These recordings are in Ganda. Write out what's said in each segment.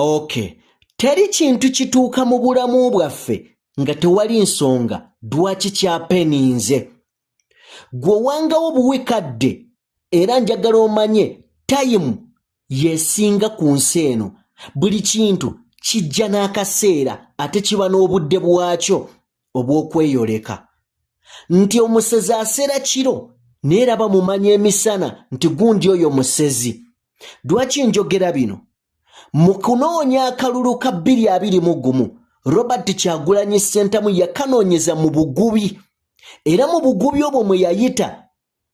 Okay. Teri kintu kituuka mu bulamu bwaffe nga tewali nsonga lwaki kyapeninze. Gwe wangawo buwekadde era njagala omanye time yesinga ku nsi eno. Buli kintu kijja n'akaseera ate kiba n'obudde bwakyo obw'okweyoleka. Nti omusezi aseera kiro neeraba mumanya emisana nti gundi oyo musezi. Lwaki njogera bino? Mu kunoonya akalulu ka 2021 Robert Kyagulanyi Ssentamu yakanoonyeza mu bugubi. Era mu bugubi obwo mwe yayita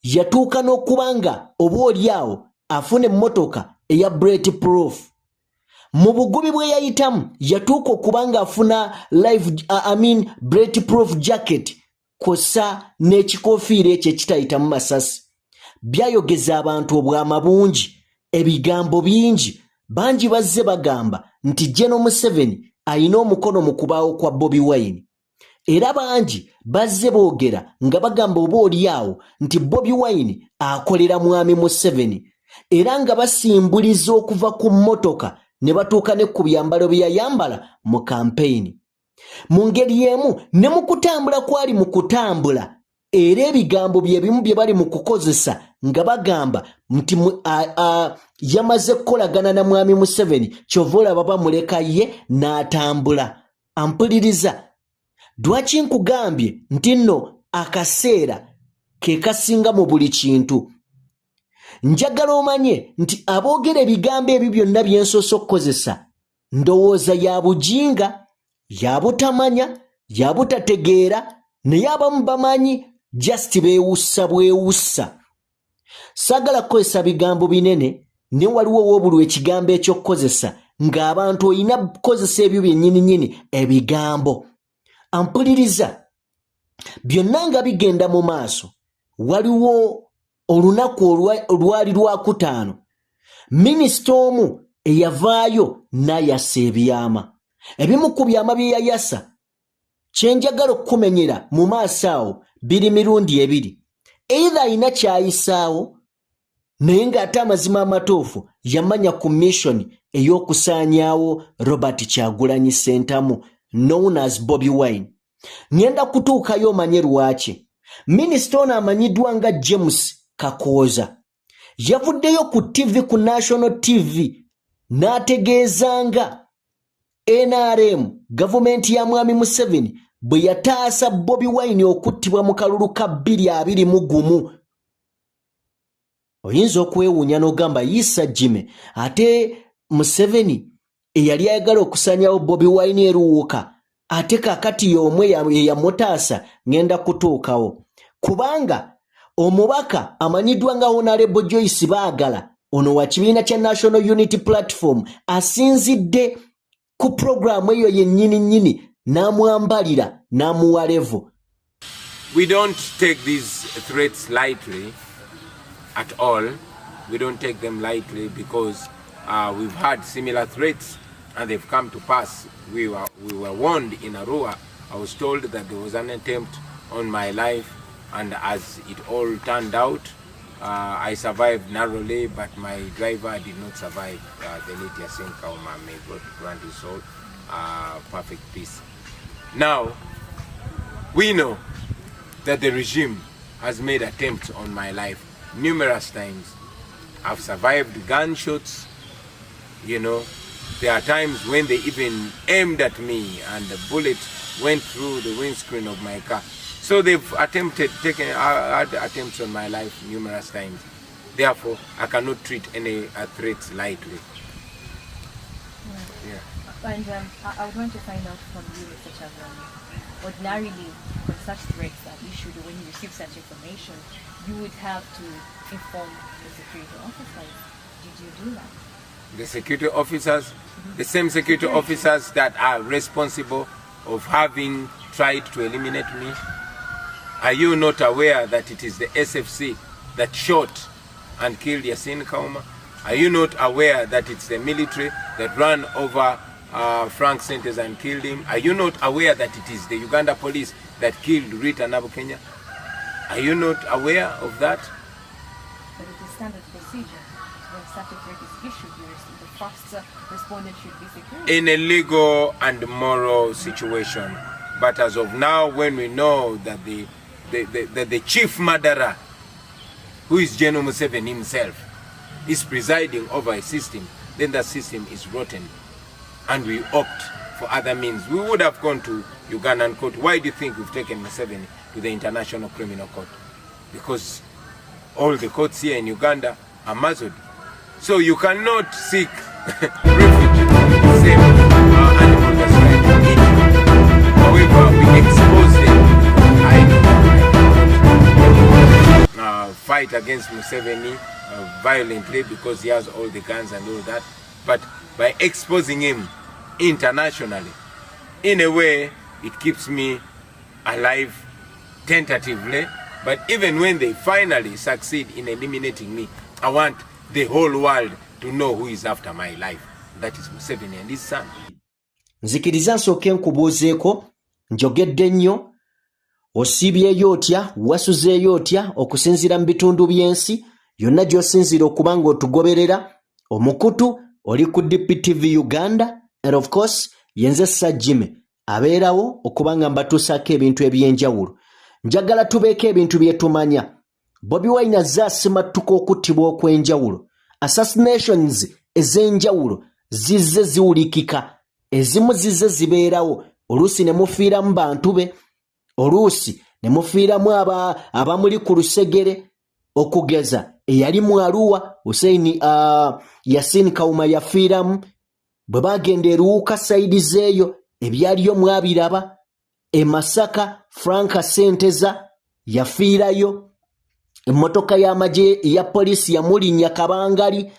yatuuka n'okubanga oboolyawo afuna emmotoka eya bulletproof. Mu bugubi bwe yayitamu yatuuka okubanga afuna bulletproof jacket kosa n'ekikofiira ekyo ekitayitamu masasi. Byayogeza abantu obwama bungi, ebigambo bingi. Bangi bazze bagamba nti General Museveni ayina omukono mu kubaawo kwa Bobi Wine. Era bangi bazze boogera nga bagamba oboolyawo nti Bobi Wine akolera mwami Museveni. Era nga basimbuliza okuva ku mmotoka ne batuuka ne ku byambalo bye yayambala mu kampeyini. Mu ngeri emu ne mu kutambula kwali mu kutambula. Era ebigambo bye bimu bye bali mu kukozesa nga bagamba nti yamaze kukolagana na mwami Museveni kyova olaba bamuleka ye n'atambula. Ampuliriza. Lwaki nkugambye nti nno akaseera ke kasinga mu buli kintu? Njagala omanye nti aboogera ebigambo ebyo byonna bye nsoose okukozesa ndowooza ya bujinga, ya butamanya, ya butategeera, naye abamu bamanyi just beewussa bwewussa. Saagala kukozesa bigambo binene ne waliwo woobulwa ekigambo ekyokukozesa ng'abantu olina kukozesa ebyo byennyini ebigambo. Ampuliriza. Byonna nga bigenda mu maaso waliwo olunaku olwali lwakutaano minisita omu eyavaayo n'ayasa ebyama. Ebimu ku byama bye yayasa kye njagala okukumenyera mu maaso awo biri mirundi ebiri. Either ayina kyayisaawo naye ng'ate amazima amatuufu yamanya ku mission ey'okusaanyaawo Robert Kyagulanyi Ssentamu known as Bobi Wine. Ngenda kutuukayo omanye lwaki. Minisita ono amanyiddwa nga James Kakooza yavuddeyo ku TV, ku National TV n'ategeezanga NRM gavumenti ya mwami Museveni bwe yataasa Bobi Wine okuttibwa mu kalulu ka 2021. Oyinza okwewuunya n'ogamba yiisa Jime ate Museveni eyali ayagala okusanyawo Bobi Wine eruwuka ate kakati y'omwe yamutaasa. Ngenda kutuukawo kubanga omubaka amanyiddwa nga Honorable Joyce Baagala ono wa kibiina kya National Unity Platform asinzidde ku programu eyo yennyini n'amwambalira n'amuwa level. We don't take these threats lightly at all. We don't take them lightly because we've had similar threats and they've come to pass. We were warned in Arua. I was told that there was an attempt on my life, and as it all turned out, I survived narrowly, but my driver did not survive. The late Yasin Kauma, may God grant his soul perfect peace. Now, we know that the regime has made attempts on my life numerous times. I've survived gunshots, you know. There are times when they even aimed at me and the bullet went through the windscreen of my car. So they've had attempts on my life numerous times. Therefore, I cannot treat any threats lightly. Yeah. And I would want to find out from you, Mr. Kyagulanyi, ordinarily, when such threats are issued, when you receive such information, you would have to inform the security officers. Did you do that? The security officers, the same security officers that are responsible of having tried to eliminate me. Are you not aware that it is the SFC that shot and killed Yasin Kauma? Are you not aware that it's the military that ran over Frank Sentes and killed him? Are you not aware that it is the Uganda police that killed Rita Nabukenya? Are you not aware of that? But it is standard procedure. when such a threat is issued, the first respondent should be security? In a legal and moral situation. But as of now, when we know that the chief murderer, who is General Museveni himself, is presiding over a system, then that system is rotten. And we opt for other means. We would have gone to Ugandan court. Why do you think we've taken Museveni to the International Criminal Court? Because all the courts here in Uganda are muzzled. So you cannot seek refuge in the same animal that's right in Egypt. However, we expose them. I fight against Museveni violently because he has all the guns and all that. But by exposing him internationally, in a way, it keeps me alive tentatively. But even when they finally succeed in eliminating me, I want the whole world to know who is after my life. That is Museveni and his son. Nzikiriza nsooke nkubuuzeeko njogedde nnyo osibyeyo otya wasuzeeyo otya okusinziira mu bitundu by'ensi yonna gy'osinziira okuba ng'otugoberera omukutu oli ku DPTV Uganda and of course yenze Sajjime abeerawo okuba nga mbatuusaako ebintu eby'enjawulo. Njagala tubeeko ebintu bye tumanya. Bobi Wine azze asimattuka okuttibwa okw'enjawulo. Assassinations ez'enjawulo zizze ziwulikika. Ezimu zizze zibeerawo. Oluusi ne mufiiramu bantu be. Oluusi ne mufiiramu abamuli ku lusegere okugeza. Eyali mu Arua Hussein Yasin Kawuma yafiiramu. Bwe bagenda eruuka sayidi zeeyo ebyaliyo mwabiraba. E Masaka Franka Senteza yafiirayo. Emmotoka y'amagye ya polisi yamulinnya kabangali.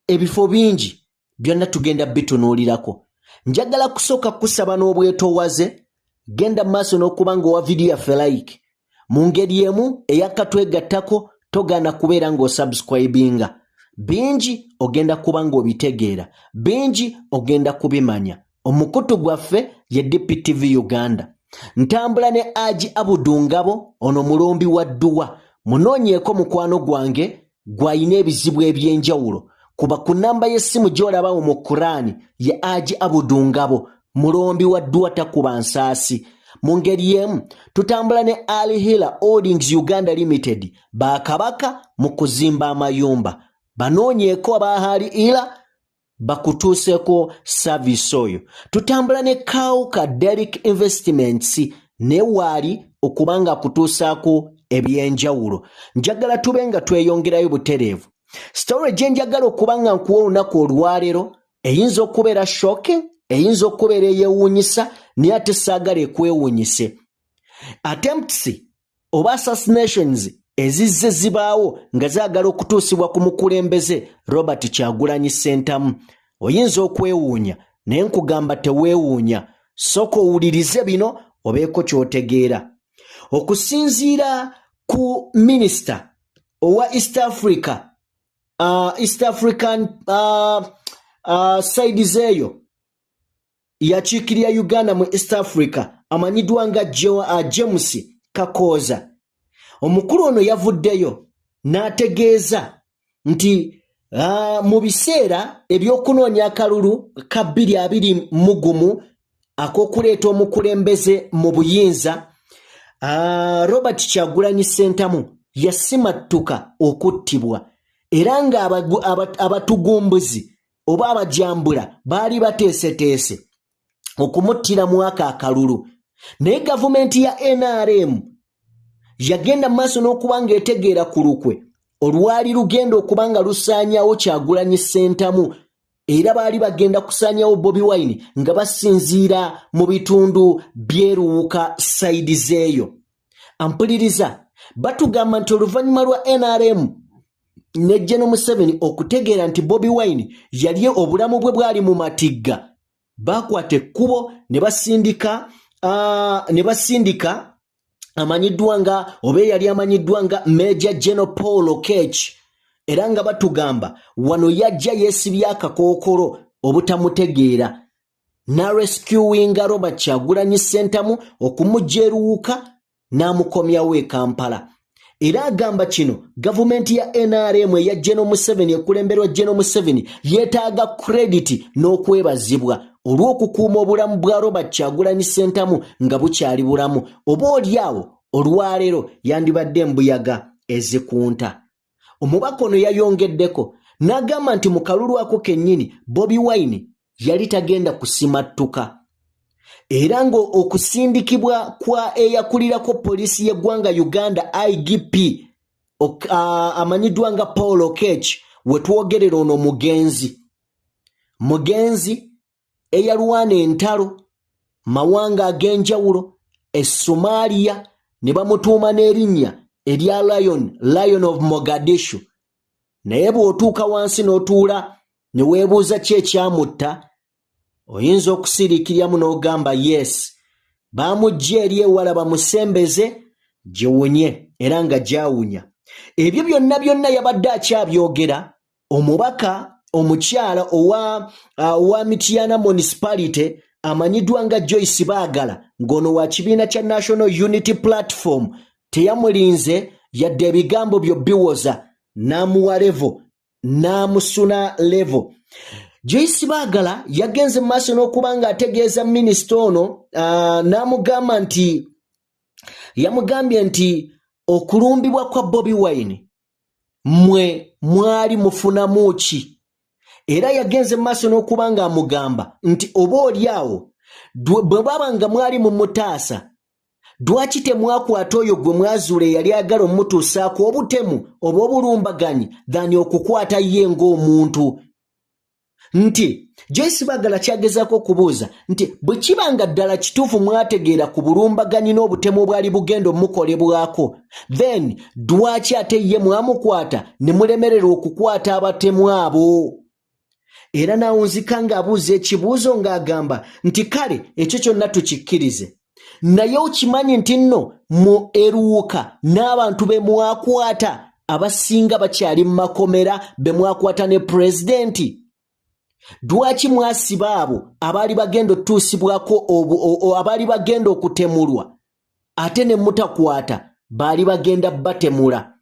Ebifo bingi byonna tugenda bitunuulirako. Njagala kusooka kusaba n'obwetoowaze genda maaso n'okuba ng'owa vidiyo yaffe like. Mu ngeri emu eyakatwegattako togaana kubeera ng'osubscribinga. Bingi ogenda kuba ng'obitegeera. Bingi ogenda kubimanya. Omukutu gwaffe ye DPTV Uganda. Ntambula ne Aji Abudungabo ono mulombi wa Dduwa. Munoonyeeko mukwano gwange gw'ayina ebizibu eby'enjawulo. Kuba ku nnamba y'essimu gy'olabawo mu Kurani ye Aji Abudungabo mulombi wa Dduwa takuba nsaasi. Mu ngeri emu tutambula ne Ali Hila Holdings Uganda Limited bakabaka mu kuzimba amayumba. Banoonyeeko abaali Hila bakutuuseeko service oyo. Tutambula ne Kauka Derrick Investments ne waali okubanga kutuusaako ebyenjawulo. Njagala tube nga tweyongerayo butereevu. Story gye njagala okubanga nkuwa olunaku olwaleero eyinza okubeera shocking, eyinza okubeera eyeewuunyisa naye ate saagala ekwewuunyise. Attempts oba assassinations ezizze zibaawo nga zaagala okutuusibwa ku mukulembeze Robert Kyagulanyi Ssentamu. Oyinza okwewuunya naye nkugamba teweewuunya. Sooka owulirize bino obeeko ky'otegeera. Okusinziira ku minisita owa East African side zeeyo yakiikirira Uganda mu East Africa amanyiddwa nga James Kakooza. Omukulu ono yavuddeyo n'ategeeza nti mu biseera ebyokunoonya akalulu ka 2021 ak'okuleeta omukulembeze mu buyinza, Robert Kyagulanyi Ssentamu yasimattuka okuttibwa era nga abatugumbuzi oba abajambula baali bateeseteese okumuttira mu akalulu. Naye gavumenti ya NRM yagenda maaso n'okuba ng'etegeera ku lukwe olwali lugenda okuba nga lusaanyawo Kyagulanyi Ssentamu era baali bagenda kusaanyawo Bobi Wine nga basinziira mu bitundu by'eruwuka sayidi zeeyo. Ampuliriza batugamba nti oluvannyuma lwa NRM ne General Museveni okutegeera nti Bobi Wine yali obulamu bwe bwali mu matigga, bakwata ekkubo ne basindika amanyiddwa nga oba yali amanyiddwa nga Major General Paul Okech era nga batugamba wano yajja yeesibye akakookolo obutamutegeera n'arescuinga Robert Kyagulanyi Ssentamu okumujja eruwuka n'amukomyawo e Kampala. era agamba kino gavumenti ya NRM eya General Museveni ekulemberwa General Museveni yeetaaga credit n'okwebazibwa olw'okukuuma obulamu bwa Robert Kyagulanyi Ssentamu nga bukyali bulamu oba olyawo olwaleero yandibadde mbuyaga ezikunta. Omubaka ono yayongeddeko n'agamba nti mu kalulu ako kennyini Bobi Wine yali tagenda kusimattuka era nga okusindikibwa kwa eyakulirako poliisi y'eggwanga Uganda IGP amanyiddwa nga Paul Okech wetwogerera ono mugenzi eyalwana entalo mawanga ag'enjawulo Somalia ne bamutuuma n'erinnya erya Lion of Mogadishu. Naye bw'otuuka wansi n'otuula ne weebuuza ki ekyamutta oyinza okusiriikiryamu n'ogamba yes baamugja eri ewala bamusembeze gyewunye era nga gyawunya. Ebyo byonna yabadde akyabyogera omubaka omukyala owa Mityana Municipality amanyiddwa nga Joyce Baagala ng'ono wa kibiina kya National Unity Platform teyamulinze yadde ebigambo byo biwoza n'amuwa levo n'amusuna levo. Joyce Baagala yagenze mu maaso n'okuba nga ategeeza minisita ono yamugambye nti okulumbibwa kwa Bobi Wine mwe mwali mufunamu ki, era yagenze mu maaso n'okuba nga amugamba nti oba olyawo bwe baba nga mwali mumutaasa lwaki temwakwata oyo gwe mwazuula eyali agala omutuusaako obutemu oba obulumbaganyi dhani okukwata ye ng'omuntu. Nti Joyce Baagala kyagezaako okubuuza nti bwe kibanga ddala kituufu mwategeera ku bulumbaganyi n'obutemu obwali bugenda omukolebwako then lwaki ate ye mwamukwata ne mulemerera okukwata abatemu abo? Era n'awunzika ng'abuuza ekibuuzo ng'agamba nti kale ekyo kyonna tukikkirize naye okimanyi nti nno mu Eruuka n'abantu be mwakwata abasinga bakyali mu makomera be mwakwata ne pulezidenti. Lwaki mwasiba abo abaali bagenda otuusibwako abaali bagenda okutemulwa ate ne mutakwata baali bagenda batemula?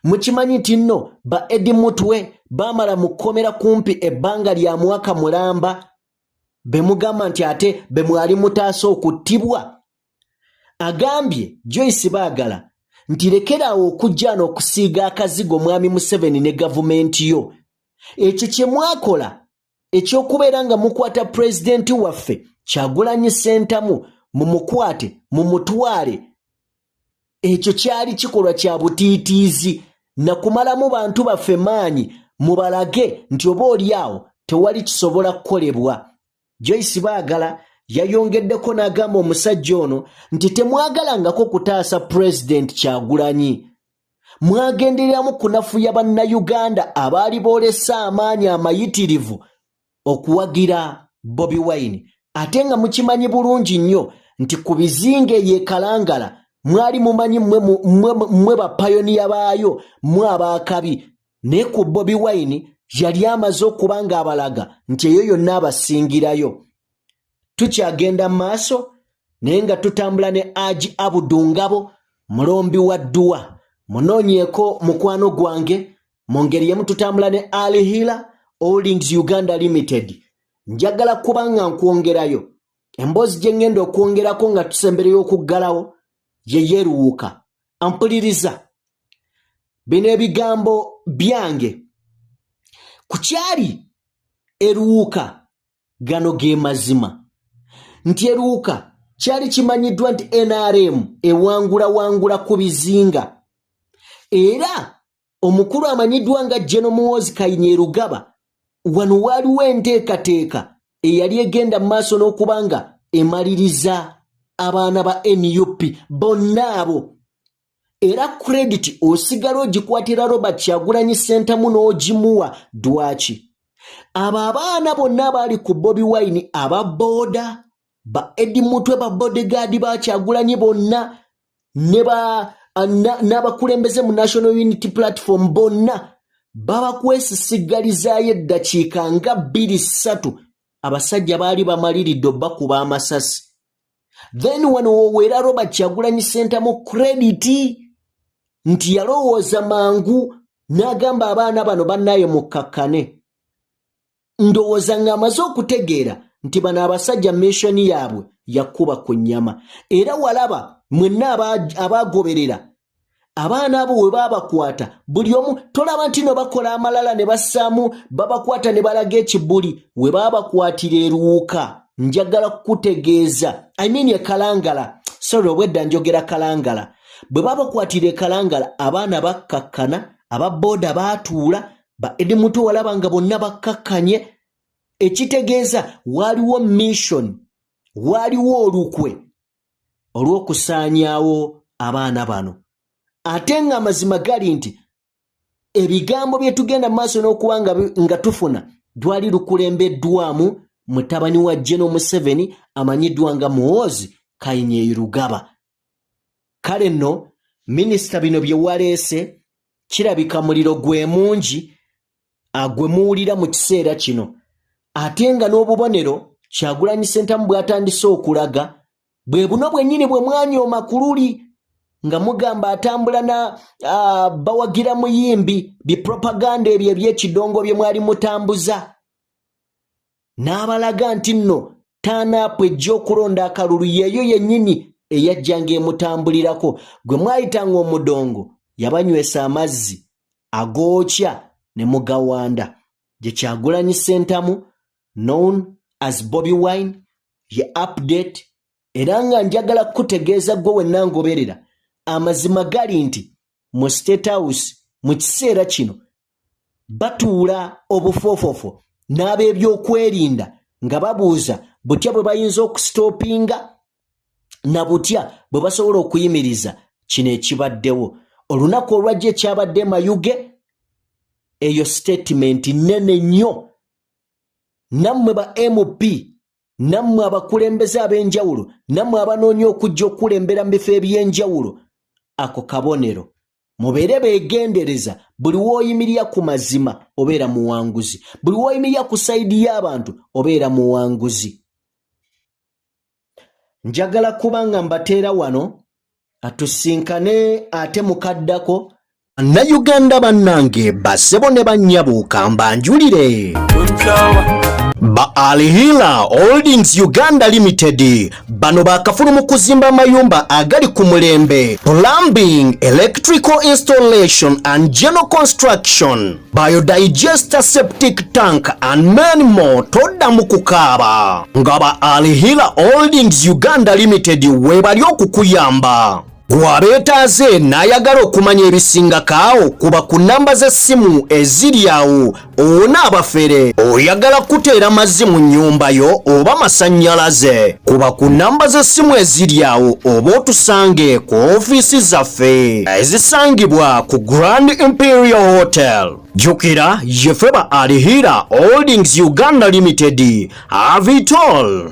Mukimanyi nti nno ba Edi Mutwe baamala mu kkomera kumpi ebbanga lya mwaka mulamba be mugamba nti ate be mwali mutaasa okuttibwa? Agambye Joyce Baagala nti lekeraawo okujja n'okusiiga akazigo mwami Museveni ne gavumenti yo. Ekyo kye mwakola ekyokubeera nga mukwata pulezidenti waffe Kyagulanyi Ssentamu mumukwate mumutwale, ekyo kyali kikolwa kya butiitiizi na kumalamu bantu baffe maanyi mubalage nti oba olyawo tewali kisobola kukolebwa. Joyce Baagala yayongeddeko n'agamba omusajja ono nti temwagalangako kutaasa pulezidenti Kyagulanyi, mwagendereramu kunafuya bannayuganda abaali boolesa amaanyi amayitirivu okuwagira Bobi Wine, ate nga mukimanyi bulungi nnyo nti ku bizinga eyekalangala mwali mumanyi mmwe bapayoniya baayo mmwe abaakabi, naye ku Bobi Wine yali amaze okuba ng'abalaga nti eyo yonna abasingirayo. Tukyagenda mu maaso naye nga tutambula ne Haji Abudu Ngabo mulombi wa dduwa. Munoonyeeko mukwano gwange mu ngeri yemu tutambula ne Alihila Holdings Uganda Limited. Njagala kuba nga nkwongerayo emboozi gye ngenda okwongerako nga tusembereyo okuggalawo ye Yeruuka. Ampuliriza bino ebigambo byange ku kyali Eruuka, gano ge mazima nti Eruuka kyali kimanyiddwa nti NRM ewangula ku bizinga, era omukulu amanyiddwa nga General Muhoozi Kainyerugaba wano waaliwo enteekateeka eyali egenda mu maaso n'okuba nga emaliriza abaana ba NUP bonna abo, era credit osigala ogikwatira Robert Kyagulanyi Ssentamu n'ogimuwa. Dwaki? Abo abaana bonna abaali ku Bobi Wine aba booda ba Edi Mutwe ba bodyguard ba Kyagulanyi bonna n'abakulembeze mu National Unity Platform bonna babakwesisigalizaayo eddakiika nga 2-3 abasajja baali bamaliridde bakuba amasasi. Then wano woweera Robert Kyagulanyi Ssentamu credit nti yalowooza mangu n'agamba abaana bano bannaye mukkakkane. Ndowooza ng'amaze okutegeera nti bano abasajja mishoni yaabwe yakuba ku nnyama. Era walaba mwenna abaagoberera abaana abo we baabakwata buli omu tolaba nti no bakola amalala ne bassaamu babakwata ne balaga ekibbuli we baabakwatira eruuka. Njagala kukutegeeza ekalangala, sorry obwedda njogera kalangala. Bwe baabakwatira ekalangala abaana bakkakkana, ababooda baatuula, ba Edimutu walaba nga bonna bakkakkanye. Ekitegeeza waaliwo mission, waaliwo olukwe olw'okusaanyaawo abaana bano. Ate nga amazima gali nti ebigambo bye tugenda mu maaso n'okuba nga tufuna lwali lukulembeddwamu mutabani wa General Museveni amanyiddwa nga Muhoozi Kainerugaba. Kale nno minisita bino bye waleese kirabika muliro gwe mungi gwe muwulira mu kiseera kino. Ate nga n'obubonero Kyagulanyi Ssentamu bw'atandise okulaga bwe buno bwennyini bwe mwanyooma ku luli nga mugamba atambula na bawagira muyimbi bipropaganda ebyo eby'ekidongo bye mwali mutambuza. N'abalaga nti nno taanaapu ejja okulonda akalulu yeeyo yennyini eyajjanga emutambulirako. Gwe mwayitanga omudongo yabanywesa amazzi agookya ne mugawanda. Gye Kyagulanyi Ssentamu known as Bobi Wine ye update. Era nga njagala kutegeeza gwe wenna ngoberera amazima gali nti mu State House mu kiseera kino batuula obufoofofo n'ab'ebyokwerinda nga babuuza butya bwe bayinza okusitoopinga na butya bwe basobola okuyimiriza kino ekibaddewo. Olunaku olwajja ekyabadde Mayuge, eyo statement nnene nnyo. Nammwe ba MP, nammwe abakulembeze ab'enjawulo, nammwe abanoonya okujja okulembera mu bifo eby'enjawulo, ako kabonero. Mubeere beegendereza buli w'oyimirira ku mazima obeera muwanguzi, buli w'oyimirira ku sayidi y'abantu obeera muwanguzi. Njagala kuba nga mbateera wano atusinkane ate mukaddako. Bannayuganda bannange bassebo ne bannyabuuka mbanjulire. Ba Alihila Holdings Uganda Limited bano bakafulu mu kuzimba mayumba agali ku mulembe, plumbing, electrical installation and general construction, biodigester septic tank and many more. Todda mu kukaaba nga ba Alihila Holdings Uganda Limited webali okukuyamba. Gwabeetaaze n'ayagala okumanya ebisingakaawo kuba ku namba z'essimu eziri awo. Onaabafere oyagala kuteera mazzi mu nnyumba yo oba masannyalaze, kuba ku namba z'essimu eziri awo oba otusange ku ofiisi zaffe ezisangibwa ku Grand Imperial Hotel. Jjukira ye ffe ba Alihira Holdings Uganda Limited. Have it all.